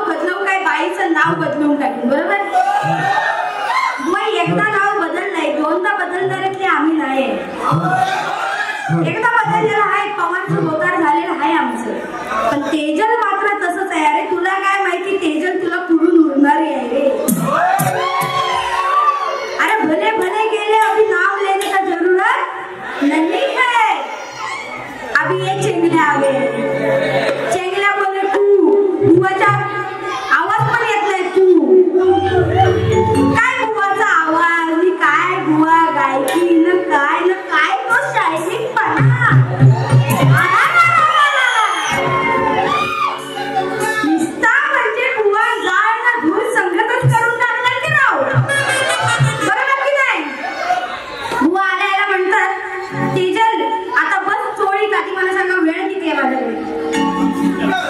बदलव काय बाईचं नाव बदलून टाकून बरोबर. मग एकदा नाव बदललंय, दोनदा बदलणाऱ्यातले आम्ही नाही. एकदा बदललेलं आहे, पवनचं बोतार झालेलं आहे आमचं. पण तेजल मात्र तसंच आहे. अरे तुला काय माहिती, तेजल तुला पुरून उडणारी आहे रे. अरे भले भले गेले, अभी नाम लेने का जरूरत नहीं है. अभी ये चेंगल्या आवे, चेंगल्या बोले तू, बुवाचा आवाज पण येत नाही. तू काय बुवाचा आवाज, मी काय बुवा गायकी न काय तो शायनिंग पणा. निस्ता म्हणजे बुवा जाळ ना धूर संगतच करून टाकणार की राव. बरोबर की नाही. बुवा आल्याला म्हणतात तेजल आता बस चोळी का. ती मला सांगा वेळ किती आहे माझ्याकडे,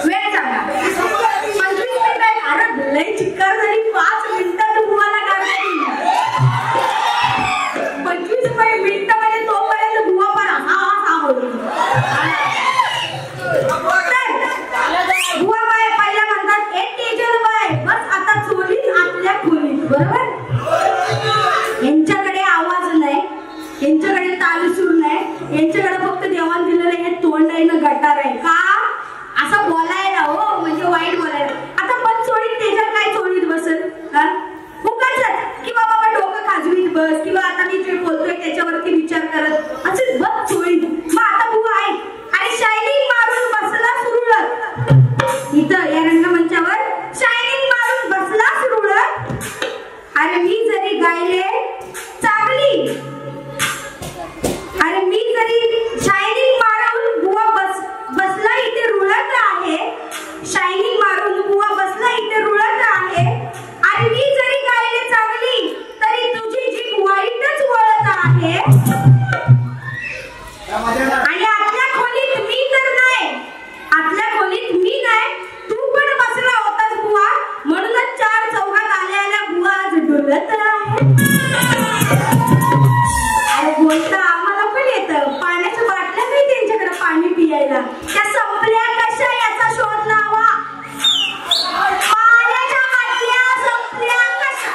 वेळ सांगा. 25 मिनिट आहे. अरे लय चिक्कार झाली, 5 मिनिटात बुवाला काढली. 25 मिनिटं म्हणजे तोपर्यंत बुवा पण हा होईल. बुवा बाय पहिल्या म्हणतात ए तेजल बाय बस आता चोळी आतल्या खोलीत. बरोबर. यांच्याकडे आवाज नाही, यांच्याकडे तालसूर नाही, यांच्याकडे फक्त देवान दिलेलं हे तोंड आहे ना गटार आहे का असं बोलायला. हो म्हणजे वाईट बोलायला. आता पण चोळीत तेजल काय चोळीत बसेल फुकटच की बाबा आपण डोकं खाजवीत बस किंवा आता मी जे बोलतोय त्याच्यावरती विचार करत असं बस चोळीत. मग आता बुवा आहे अरे शायनिंग मारून बसला सुरुळत. इथं या रंगमंचावर शायनिंग मारून बसला सुरुळत. अरे मी जरी गायले चांगली, अरे मी जरी शायनिंग मारून बुवा बसला इथे रुळत आहे, शायनिंग मारून बुवा बसला इथे रुळत आहे. अरे मी जरी गायले चांगली तरी तुझी जीभ वाईटच वळत आहे. आणि आतल्या खोलीत मी तर नाही, आतल्या खोलीत मी नाही, तू पण बसला होतास बुवा. म्हणूनच 4 चौघात आल्या बुवा आज डुलत आहे. अरे बोलता आम्हाला पण येतं. पाण्याच्या बाटल्या नाही त्यांच्याकडे पाणी पियायला, त्या संपल्या कशा याचा शोध लावा. पाण्याच्या बाटल्या संपल्या कशा.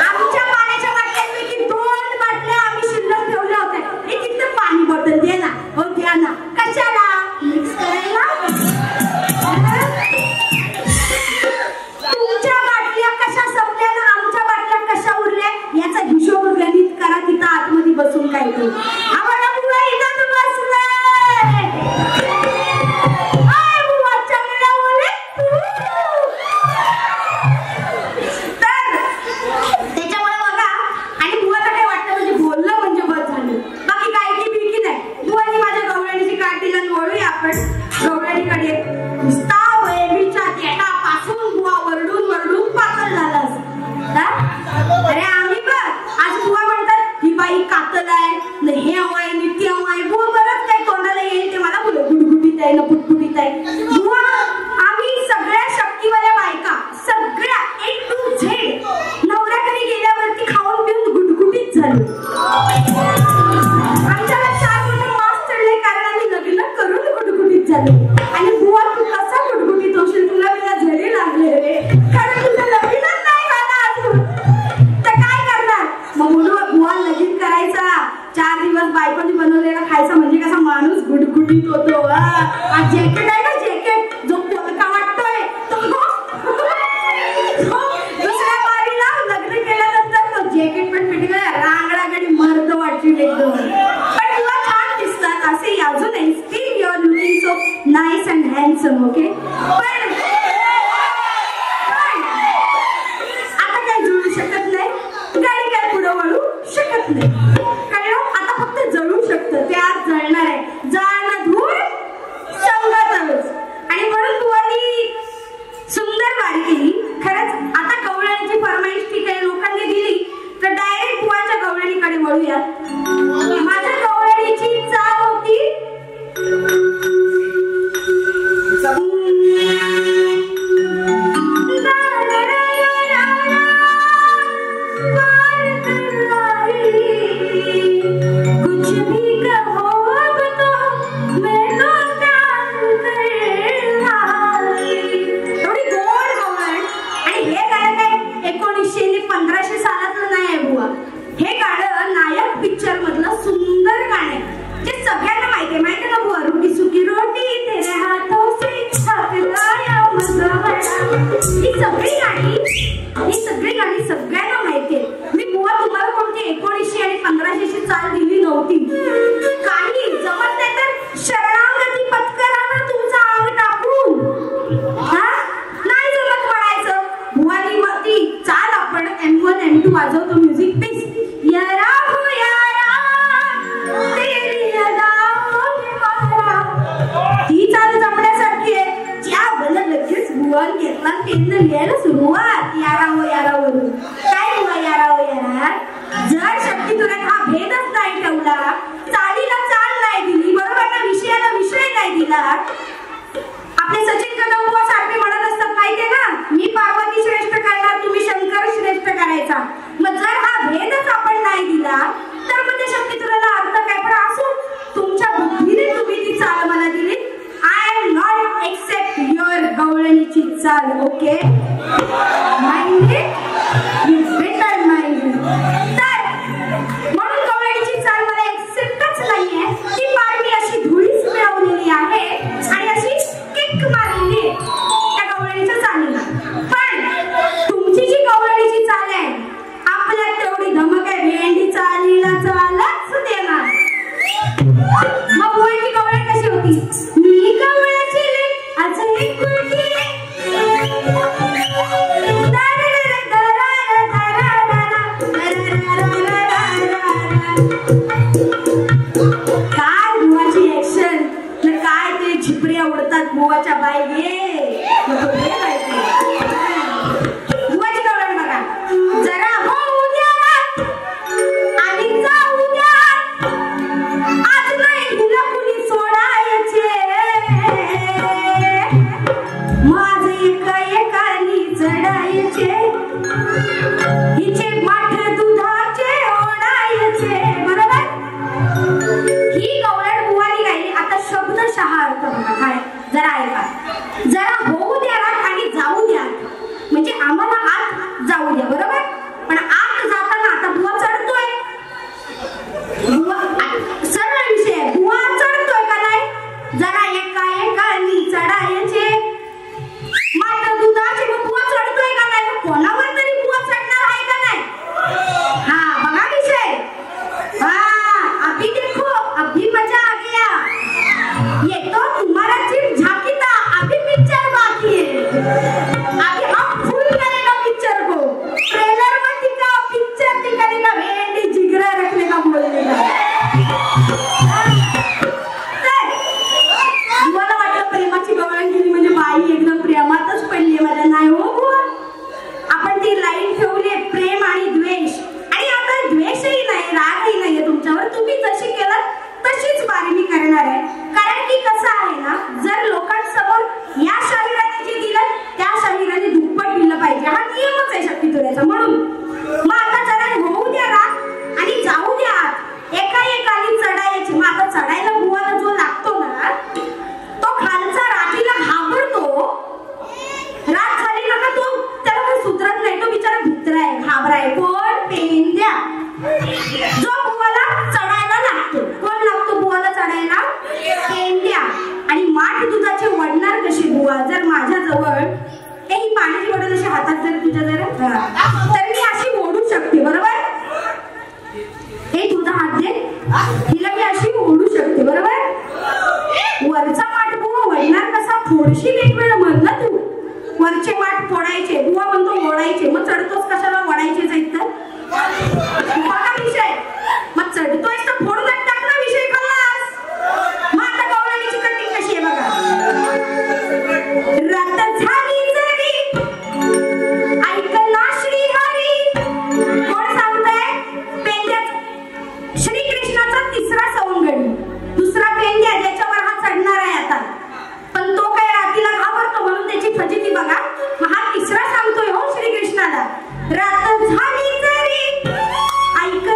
आमच्या पाण्याच्या बाटल्यांपैकी 2 बाटल्या आम्ही शिल्लक ठेवल्या होत्या. एक तिथं पाणी बॉटल दे ना. हो द्या ना. कशाला मिक्स करायला. तुमच्या बाटल्या कशा संपल्या ना आमच्या बाटल्या कशा उरल्या याचा हिशोब गणित करा तिथं आतमध्ये बसून. काय ते आम्हाला बुवा इथं बसलाय. आय बुवा चांगला बोले. तर त्याच्यामुळे बघा आणि बुवाला काय वाटतं म्हणजे बोललं म्हणजे बस झालं, बाकी काय की बिकी नाही. बुवानी माझ्या गवळणीची काठीला वळूया आपण गवळणीकडे. नुसता बेबीच्या देठापासून बुवा वरडून वरडून पातळ झालास. अरे आम्ही बघ आज बुवा म्हणतात ही बाई कातल आहे न हे हवाय नित्य हवाय. बुवा बरंच काय तोंडाला येईल ते मला बोल गुटगुटीत आहे ना पुटपुटीत आहे. बुवा आम्ही सगळ्या शक्तीवाल्या बायका सगळ्या A to Z नवऱ्याकडे गेल्यावरती खाऊन पिऊन गुटगुटीत झालो. आमच्याला 4 मोठं मास चढलंय कारण आम्ही लग्न करून गुटगुटीत झालो. आणि बुवा तू कसा गुटगुटीत होशील, तुला मला झडे लागले रे कारण तुझं लग्नच नाही झालं अजून. तर काय करणार मग बुवा लगीन करायचा. 4 दिवस बायकोनी बनवलेला खायचा म्हणजे कसा माणूस गुटगुटीत होतो. जॅकेट आहे ना जॅकेट जो पोलका वाटतोय तो दुसऱ्या बारीला लग्न केल्यानंतर तो जॅकेट पण पेटला रांगडागडी मर्द वाटतील एकदम. पण तुला छान दिसतात असे अजूनही steel your looking so nice and handsome. Okay पण आता काय जुळू शकत नाही, गाडी काय पुढे वळू शकत नाही. आता फक्त जळू शकतं, ते आज जळणार आहे. जाणं धूर संगतच. आणि म्हणून बुवानी सुंदर वारी केली खरंच. आता गवळणीची फरमाईश ठीक आहे लोकांनी दिली तर डायरेक्ट बुवाच्या गवळणीकडे वळूया. माझ्या गवळणीची चाल होती तर लिहायला सुरुवात यारावरून. काय हुआ यारा? जर शक्ती तुला हा भेदच नाही ठेवला, चालीला चाल नाही दिली, बरोबर ना, विषयाला विषय नाही दिला. आपले सचिन कदम बुवा सारखे म्हणत असतात माहितीये ना, मी पार्वती श्रेष्ठ करणार, तुम्ही शंकर श्रेष्ठ करायचा. मग जर हा भेदच आपण नाही दिला तर मग त्या शक्ती तुला अर्थ काय? पण असो, तुमच्या बुद्धीने तुम्ही ती चाल मला दिली. I am not accept your गवळणीची चाल. Okay, mind you better mind. तर म्हणून गवळणीची चाल मला एक्सेप्टच नाहीये. ती पार मी अशी धुळीच मिळवलेली आहे आणि अशी किक मारलेली आहे त्या गवळणीच्या चालीला. पण तुमची जी गवळणीची चाल आहे, आपल्यात तेवढी धमक आहे, भेंडी चालीला चालच देणार. मग बुवाची गवळण कशी होती? मी गवळाची आज एक कुलटी काय बुवाची ऍक्शन, काय ते झिपऱ्या उडतात बुवाच्या बाई गे. बुवाची गवळण बघा जरा. हो उद्या आणि जाऊ द्या, आज नाही हिला कुणी सोडायचे. माझे एकाने चढायचे, हिचे माठ दुधाचे ओढायचे. बरोबर, ही गवळण बुवानी गायली. आता शब्दशः अर्थ बघा काय, जरा ऐका. जरा होऊ द्या आणि जाऊ द्या, म्हणजे आम्हाला आत जाऊ द्या. बरोबर, पण आत जाताना आता बुवा चढतोय, सरळ विषय, बुवा चढतोय का नाही? जरा एकाने चढायचे, मात्र दुधाचे. मग बुवा चढतोय का नाही? कोणावर तरी बुवा चढणार आहे का नाही? हा बघा विषय. हा, अभी देखो, अभी मजा आ गया. ये तो तुम्हारा चिप झाकीता, अभी पिक्चर बाकी है. अभी हम फुल करेगा पिक्चर को. ट्रेलर में दिखा, पिक्चर दिखाने का, भेंडी जिगरा रखने का, बोलने का. मला वाटलं प्रेमाची गवळण केली म्हणजे बाई एकदम प्रेमातच पडली माझ्या. नाही हो बुवा, आपण ती लाईन ठेवली प्रेम आणि द्वेष. आणि आता द्वेषही नाही, रागही नाहीये तुमच्यावर. तुम्ही जशी केलं तशीच बारी मी करणार आहे. कारण की कसं आहे ना, जर लोकांसमोर या शरीराने जे दिलं त्या शरीराने दुप्पट दिलं पाहिजे. हा नियमच आहे शक्ती तुऱ्याचा. म्हणून मग आता जरा होऊ द्या राग आणि जाऊ द्या आत. एकाने चढायची. मग आता चढायला बुवाला जो लागतो ना, तो खालचा राठीला घाबरतो. रात झाली ना का तो, त्याला काही सुधरत नाही, तो बिचारा भित्राय, घाबराय. कोण? पेंद्या. जो बुवाला चढायला लागतो. कोण लागतो बुवाला चढायला? पेंद्या. आणि माठ दुधाचे वडणार कशी बुवा? जर माझ्या जवळ ही पाण्याची बॉटल अशी हातात जर तुझ्या जर, तर मी अशी ओढू शकते. बरोबर, हे तुझा हात दे, हिला मी अशी ओढू शकते. बरोबर, वरचा माठ बुवा वडणार कसा? थोडीशी एक वेळ म्हणलं तू, वरचे माठ फोडायचे, बुवा म्हणतो ओढायचे. मग चढतोस कशाला? वडायचेच आहेत तर. बघा विषय. मग चढतोय तर फोडून टाक ना, विषय खल्लास. मग आता गवळणीची कटिंग कशी आहे बघा. रात झाली जरी ऐकला श्रीहरी. कोण सांगताय? पेंड्या. श्रीकृष्णाचा तिसरा सवंगडी, दुसरा पेंड्या ज्याच्यावर हा चढणार आहे आता. पण तो काय रातीला घाबरतो म्हणून त्याची फजिती बघा. हा तिसरा सांगतोय हो श्रीकृष्णाला. रात झाली जरी ऐक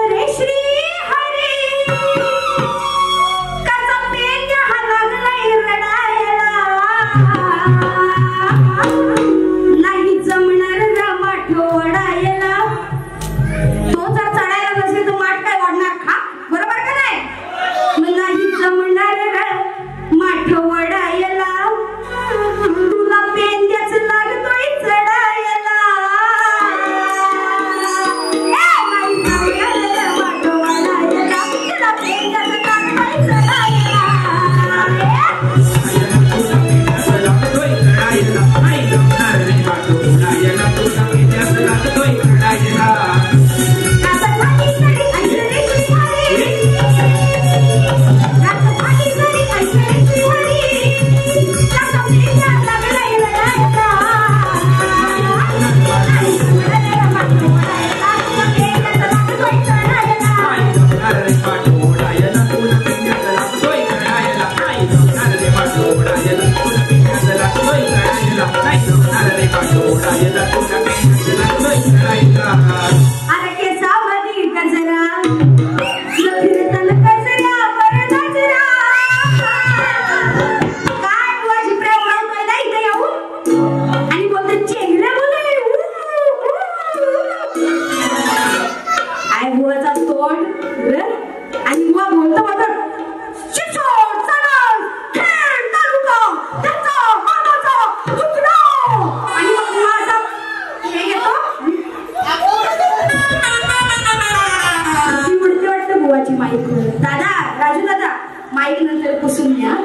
जर पुसून घ्या.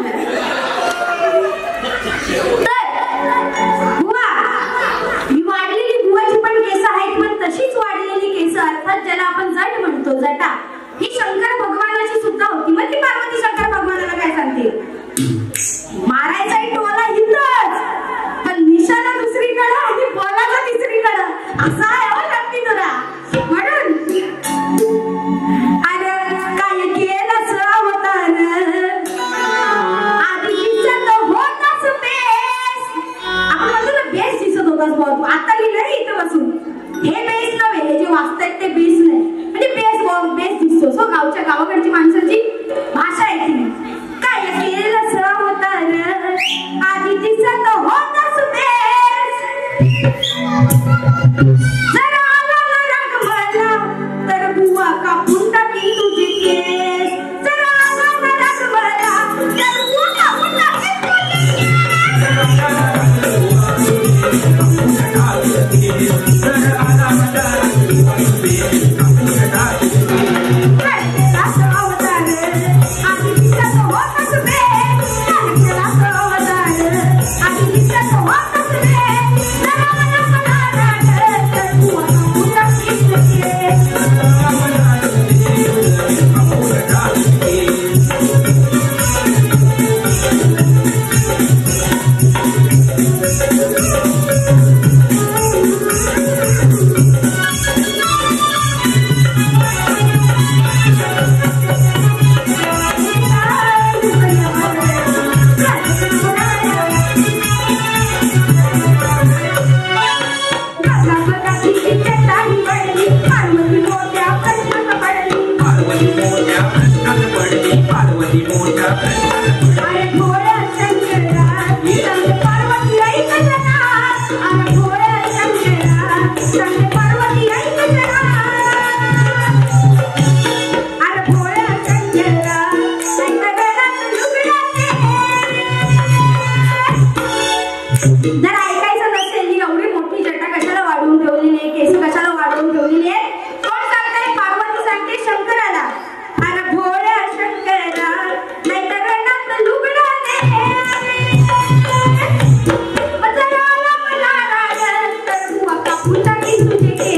अर्थात ज्याला आपण जट म्हणतो, जटा, ही शंकर भगवानाची सुद्धा होती. मग ती पार्वती शंकर भगवानाला काय सांगते, मारायचा टोला हिंदच पण निशाणा दुसरीकडे आणि बोलाचा तिसरीकडे असा आहे हो नक्की तुला. म्हणून अरे काय केलंच अवतार आधी दिसत होताच बेस. आपण म्हणतो ना बेस दिसत होताच तू, आता लिहिलं इथं बसून. हे बेस नव्हे, हे जे वाचतायत ते बेस नाही, म्हणजे बेस दिसतो. सो गावच्या गावाकडची माणसाची भाषा आहे ती. काय केलं होतं आधी दिसत होताच बेस. जरा आला राग मला तर बुवा कापून टाकी तुझे केस. जरा आला राग मला तर बुवा कापून टाकी तुझे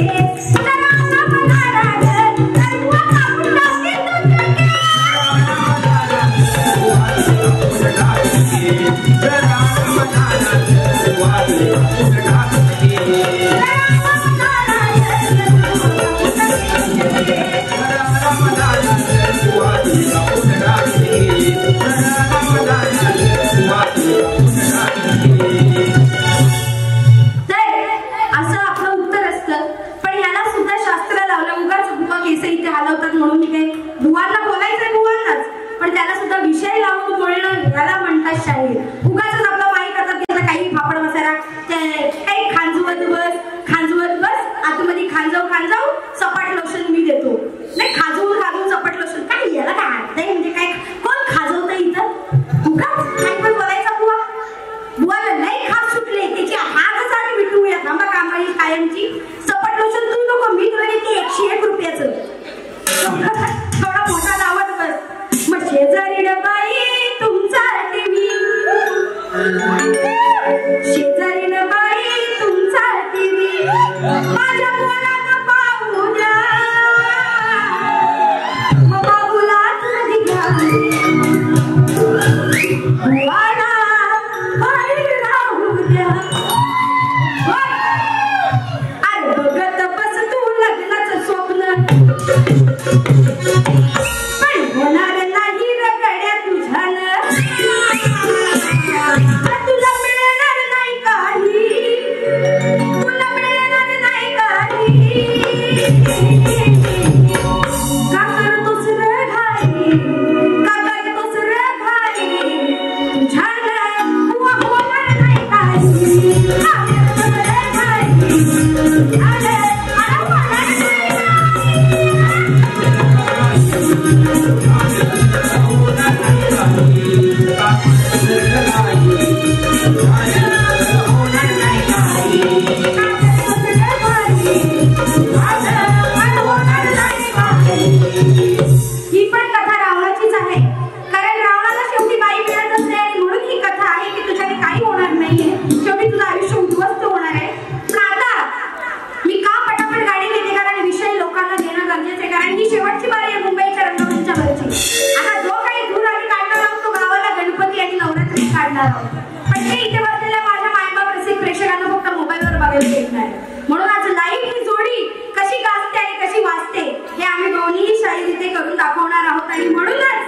काढणार आहोत. पण ते इथे बसलेल्या माझ्या मायबाप रसिक प्रेक्षकांना फक्त मोबाईलवर बघायला भेटणार आहे. म्हणून आज लाईव्ह ही जोडी कशी गाजते आणि कशी वाजते हे आम्ही दोन्ही शाहीर इथे करून दाखवणार आहोत. आणि म्हणूनच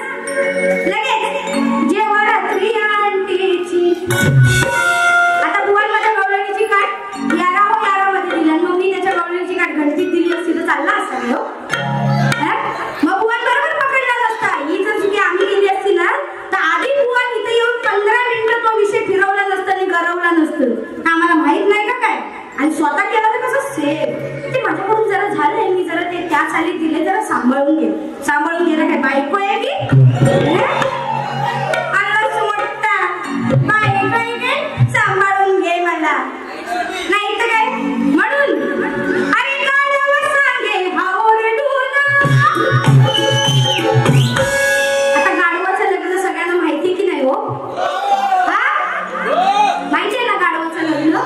लगेच जेव्हा रात्री आणतेची आता बुवान माझ्या गवळणीची काठ 11 मध्ये दिली आणि मग मी त्याच्या गवळणीची काठ गणपतीत दिली असती तर चालला असता हो. मग बुवान बरोबर पकडला असता. ही जर चुकी आम्ही केली असती ना तर आधी बुवान इथे येऊन 15 मिनिटं तो विषय फिरवला नसतं आणि गरवला नसतं. आम्हाला माहित नाही का काय. आणि स्वतः केला तर कसं सेफ. ते माझ्याकडून जरा झालंय. मी जरा ते त्या चालीत दिले जरा सांभाळून गेलं काय बायको आहे की सांभाळून घे मला नाही तर काय. म्हणून अरे गाढव सांगे हाओरडून. आता गाढवाचं लग्न सगळ्यांना माहिती की नाही हो. माहिती आहे ना गाढवाचं लग्न.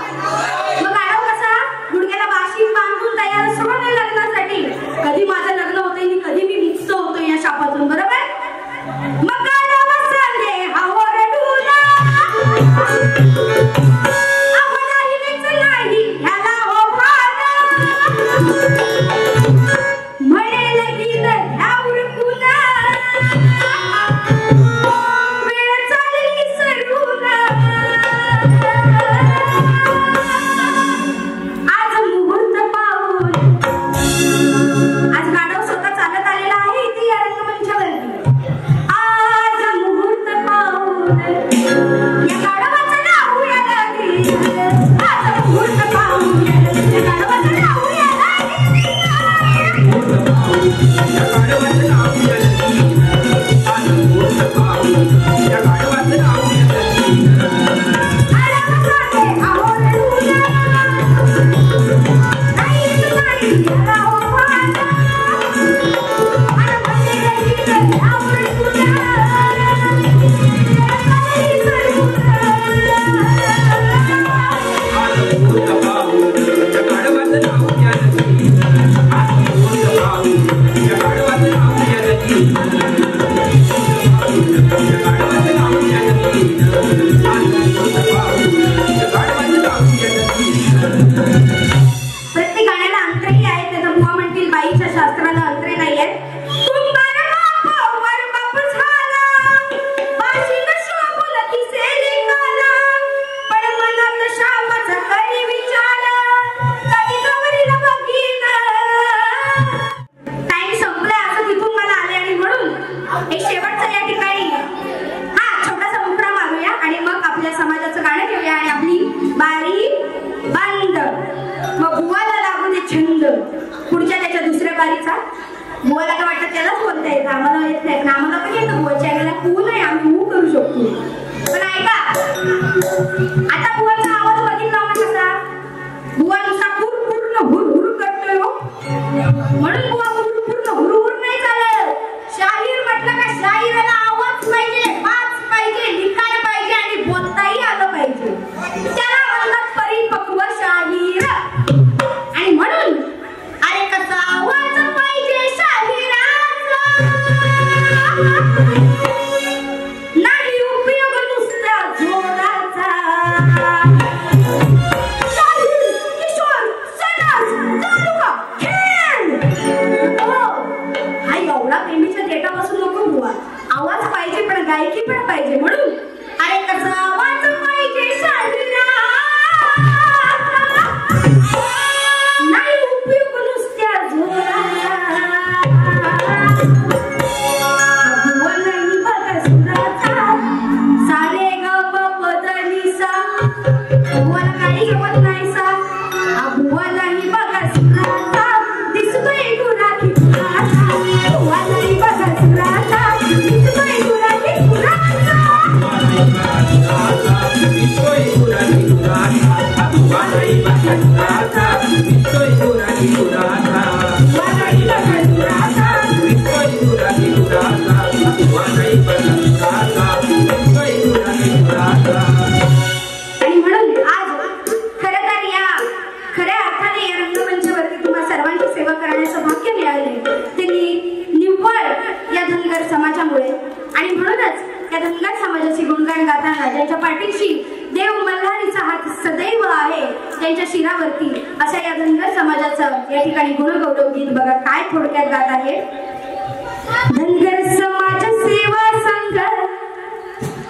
मग गाढव कसा गुडघ्याला बाशिंग बांधून तयार असतो ना लग्नासाठी. कधी माझं लग्न होतंय आणि कधी मी मुक्त होतो या शापातून. बरोबर. मग गाढव सांगे हाओरडून बुवाला काय वाटतं त्यालाच बोलता येतं. आम्हाला येत नाही. आम्हाला पण येतं बुवाच्या आईला पू नाही आम्ही करू शकतो. पण ऐका आता बुवाचा आवाज बघितला ना कसा. बुवा नुसता पूर्ण हुरहुर करतोय हो. म्हणून बुवा पूर्ण हुरहुर नाही चालत. शाहीर म्हटलं का शाहीराला आवाज पाहिजे, पाच पाहिजे, लिखाण पाहिजे आणि बोलताही आलं पाहिजे. त्याला म्हणतात परिपक्व शाहीर. आणि म्हणून अरे कसा आवाज पाहिजे शाहिराचा. नाही उपयोग नुसत्या जोराचा. गवळणीची गुणगान गाताना ज्यांच्या पाठीशी देव मल्हारीचा हात सदैव आहे, त्यांच्या शिरावरती अशा या धनगर समाजाचं या ठिकाणी गुणगौरव गीत बघा काय थोडक्यात गात आहे. धनगर समाज सेवा संघ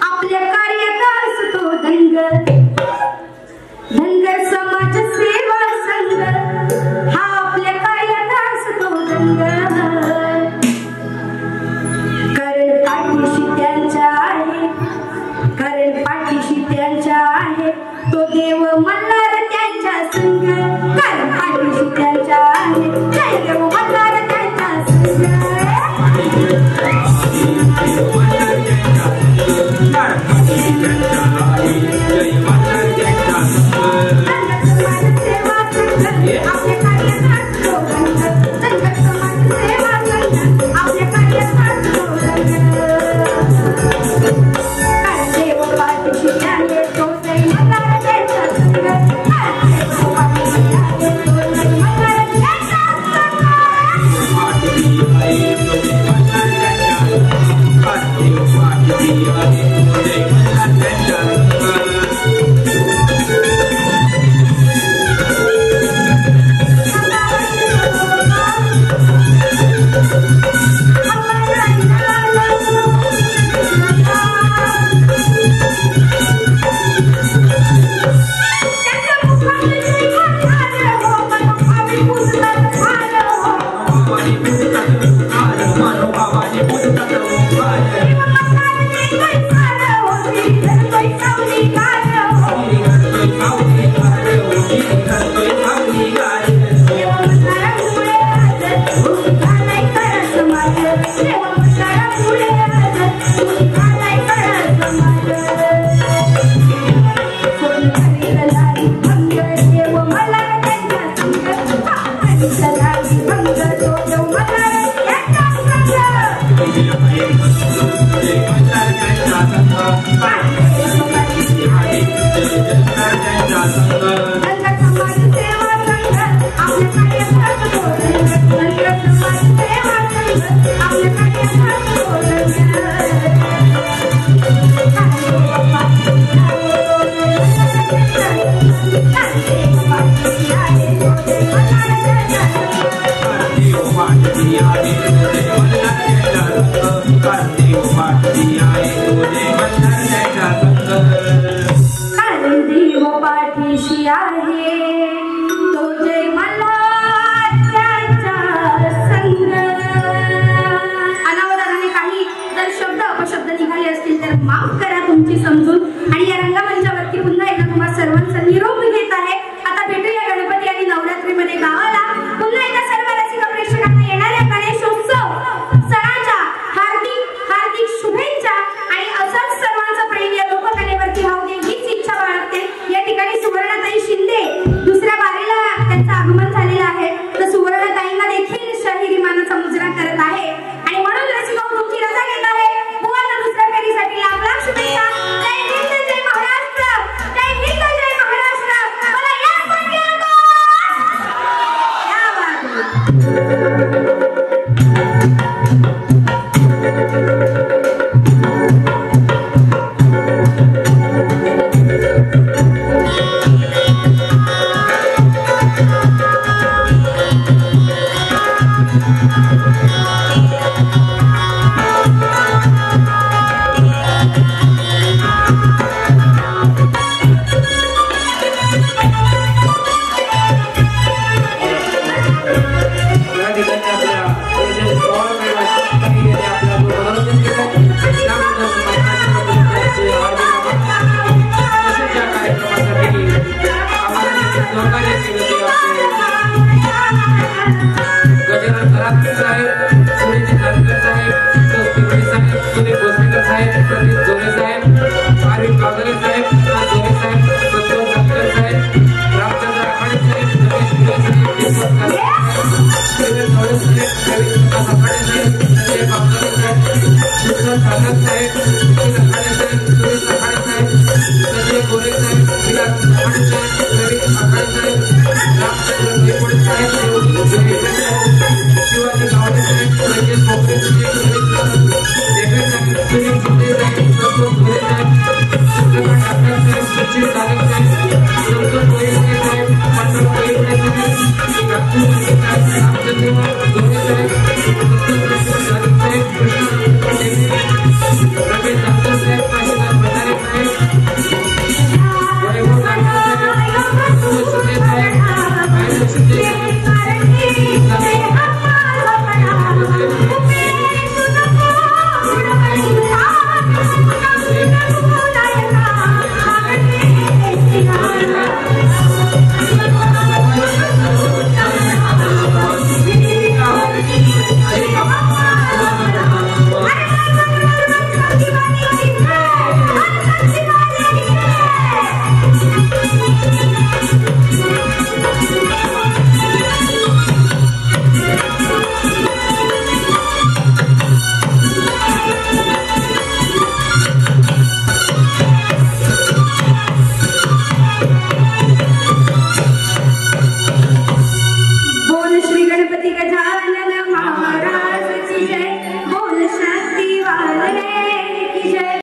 आपल्या कार्यात असतो धनगर, धनगर समाज सेवा संघ हा आपल्या कार्यात असतो धनगर. कारण पाठीशी त्यांच्या आहे, कारण पाठीशी त्यांच्या आहे तो देव मल्हार त्यांच्या संग. कारण पाठीशी त्यांच्या आहे जय देव मल्हार त्यांच्या संग. माफ करा तुमची समजून आणि या रंगमंचावरती पुन्हा एकदा तुम्हा सर्वांचं